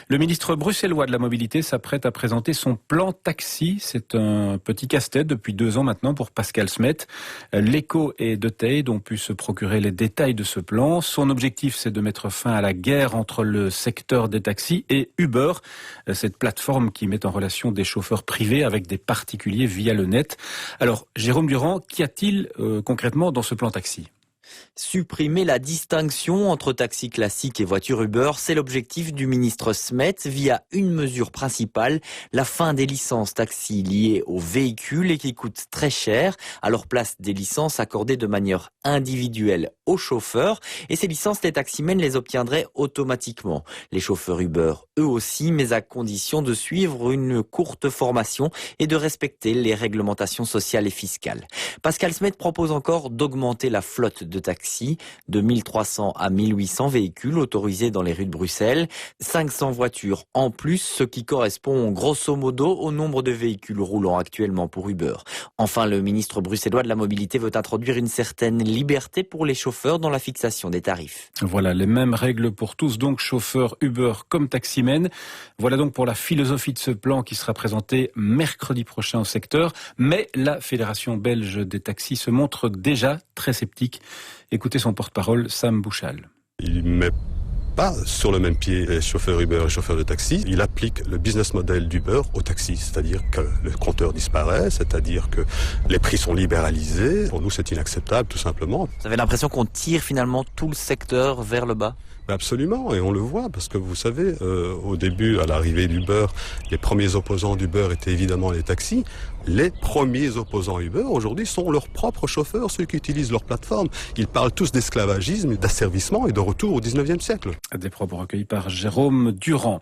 Le ministre bruxellois de la mobilité s'apprête à présenter son plan taxi. C'est un petit casse-tête depuis 2 ans maintenant pour Pascal Smet. L'Echo et De Teyde ont pu se procurer les détails de ce plan. Son objectif, c'est de mettre fin à la guerre entre le secteur des taxis et Uber, cette plateforme qui met en relation des chauffeurs privés avec des particuliers via le net. Alors, Jérôme Durand, qu'y a-t-il concrètement dans ce plan taxi ? Supprimer la distinction entre taxi classique et voiture Uber, c'est l'objectif du ministre Smet via une mesure principale, la fin des licences taxi liées aux véhicules et qui coûtent très cher. À leur place, des licences accordées de manière individuelle aux chauffeurs. Et ces licences, les taximens les obtiendraient automatiquement. Les chauffeurs Uber, eux aussi, mais à condition de suivre une courte formation et de respecter les réglementations sociales et fiscales. Pascal Smet propose encore d'augmenter la flotte de taxis de 1300 à 1800 véhicules autorisés dans les rues de Bruxelles, 500 voitures en plus, ce qui correspond grosso modo au nombre de véhicules roulant actuellement pour Uber. Enfin, le ministre bruxellois de la mobilité veut introduire une certaine liberté pour les chauffeurs dans la fixation des tarifs. Voilà, les mêmes règles pour tous, donc chauffeurs Uber comme taximens. Voilà donc pour la philosophie de ce plan qui sera présenté mercredi prochain au secteur. Mais la Fédération belge des taxis se montre déjà très sceptique. Écoutez son porte-parole, Sam Bouchal. Il met pas sur le même pied les chauffeurs Uber et les chauffeurs de taxi. Il applique le business model d'Uber au taxi, c'est-à-dire que le compteur disparaît, c'est-à-dire que les prix sont libéralisés. Pour nous, c'est inacceptable, tout simplement. Vous avez l'impression qu'on tire finalement tout le secteur vers le bas ? Absolument, et on le voit, parce que vous savez, au début, à l'arrivée d'Uber, les premiers opposants d'Uber étaient évidemment les taxis. Les premiers opposants Uber, aujourd'hui, sont leurs propres chauffeurs, ceux qui utilisent leur plateforme. Ils parlent tous d'esclavagisme, d'asservissement et de retour au 19e siècle. Des propos recueillis par Jérôme Durand.